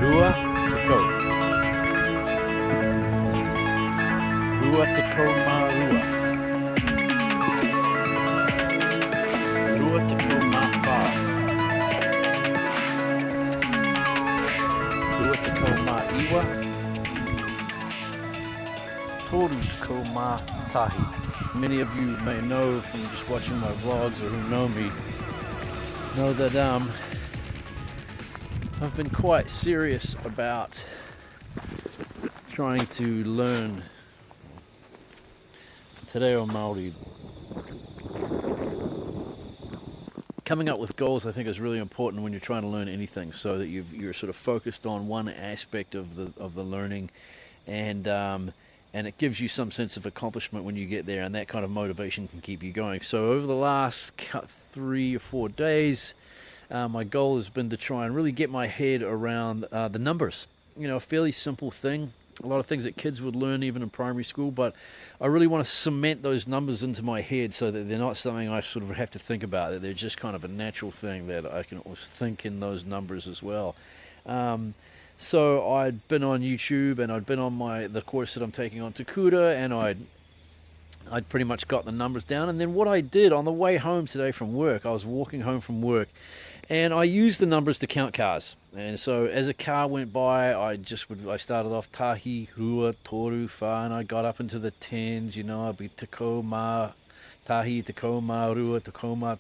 Rua Tiko. Rua Tiko Ma Rua. Rua Tiko Ma Fa. Rua Tiko Ma Iwa. Toru Tiko Ma Tahi. Many of you may know from just watching my vlogs or who know me, know that I've been quite serious about trying to learn Te Reo Māori. Coming up with goals, I think, is really important when you're trying to learn anything, so that you're sort of focused on one aspect of the learning, and it gives you some sense of accomplishment when you get there, and that kind of motivation can keep you going. So over the last 3 or 4 days, my goal has been to try and really get my head around the numbers. You know, a fairly simple thing. A lot of things that kids would learn even in primary school, but I really want to cement those numbers into my head so that they're not something I sort of have to think about, that they're just kind of a natural thing that I can always think in those numbers as well. So I'd been on YouTube, and I'd been on the course that I'm taking on to Koona, and I'd pretty much got the numbers down. And then what I did on the way home today from work, I was walking home from work, and I used the numbers to count cars. And so as a car went by, I started off tahi, rua, toru, fa, and I got up into the tens. You know, I'd be tako ma tahi, tako ma rua, tako ma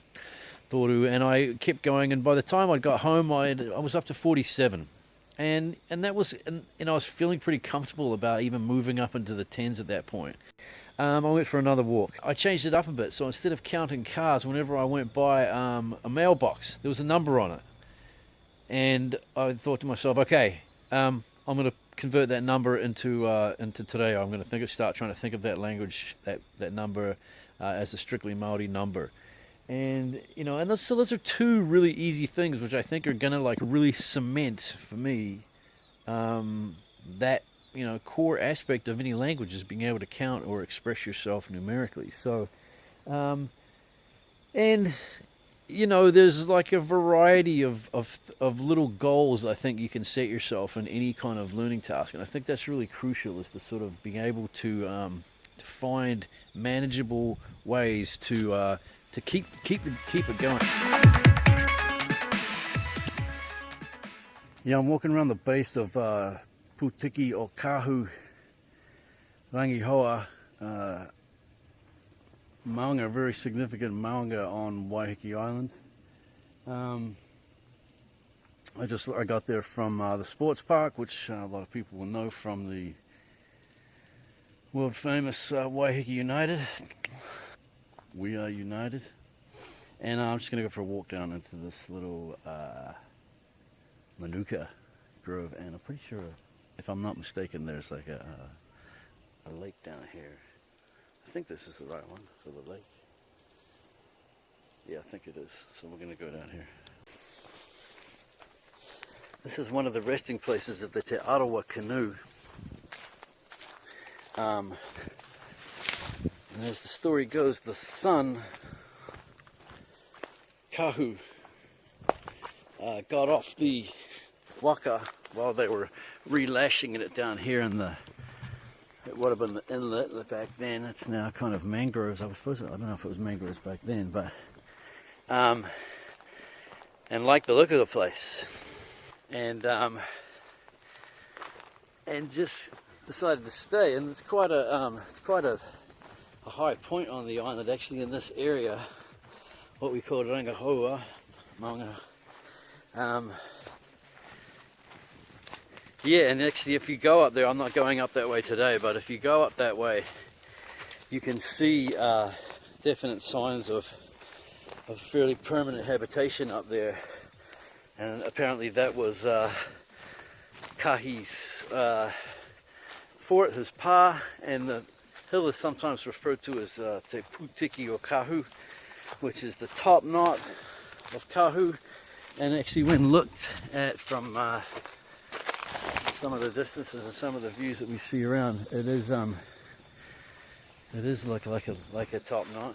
toru, and I kept going. And by the time I got home, I was up to 47. And that was, and I was feeling pretty comfortable about even moving up into the tens at that point. I went for another walk. I changed it up a bit, so instead of counting cars, whenever I went by a mailbox, there was a number on it. And I thought to myself, okay, I'm going to convert that number into today. I'm going to start trying to think of that language, that number, as a strictly Māori number. And you know, so those are two really easy things which I think are gonna like really cement for me that, you know, core aspect of any language is being able to count or express yourself numerically. So and you know, there's like a variety of little goals I think you can set yourself in any kind of learning task, and I think that's really crucial, is to sort of being able to find manageable ways to keep it going. Yeah, I'm walking around the base of Putiki O Kahu, Rangihoua, maunga, very significant maunga on Waiheke Island. I got there from the sports park, which a lot of people will know from the world famous Waiheke United. We are united. And I'm just going to go for a walk down into this little Manuka grove, and I'm pretty sure, if I'm not mistaken, there's like a lake down here. I think this is the right one for the lake. Yeah, I think it is. So we're going to go down here. This is one of the resting places of the Te Arawa canoe. And as the story goes, the son, Kahu, got off the waka while they were relashing it down here in it would have been the inlet back then. It's now kind of mangroves. I don't know if it was mangroves back then, but and liked the look of the place, and just decided to stay. And it's quite a high point on the island, actually, in this area, what we call Rangihoua, maunga. Yeah, and actually if you go up there, I'm not going up that way today, but if you go up that way, you can see definite signs of fairly permanent habitation up there. And apparently that was Kahi's fort, his pa, and the hill is sometimes referred to as Te Putiki O Kahu, which is the top knot of Kahu. And actually, when looked at from some of the distances and some of the views that we see around, it is like a top knot.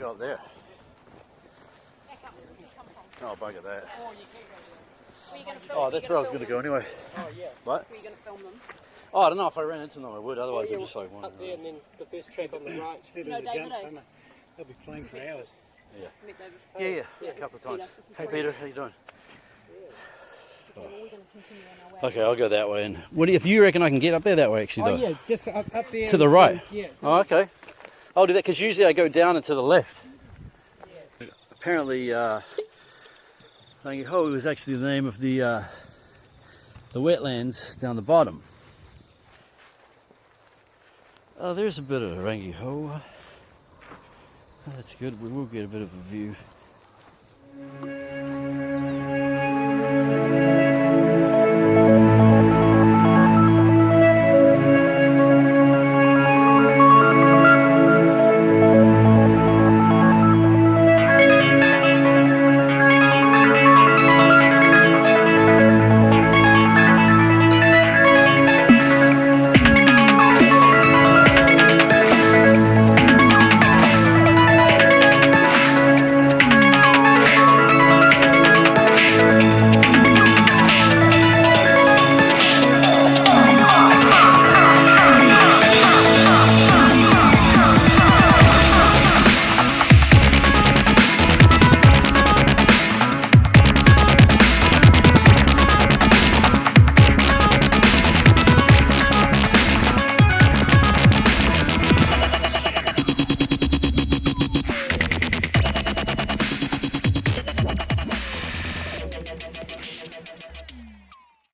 go up there. Oh, bugger that. Oh, that's where I was going to go anyway. Oh, yeah. What? Were you going to film them? Oh, I don't know if I ran into them, I would. Otherwise, Yeah, I'd just like one. up there, and then the first track on the right. No, David, they'll be playing for hours. Yeah. Meet David. Yeah, a couple of times. Peter, Hey, Peter, how you doing? We're going to continue on our way. Okay, I'll go that way. And what if you reckon I can get up there that way? Actually, Oh though? yeah, just up there. To the right. Yeah. Oh, okay. I'll do that because usually I go down and to the left. Yeah. Apparently, Rangihoua is actually the name of the wetlands down the bottom. Oh, there's a bit of Rangihoua. That's good. We will get a bit of a view.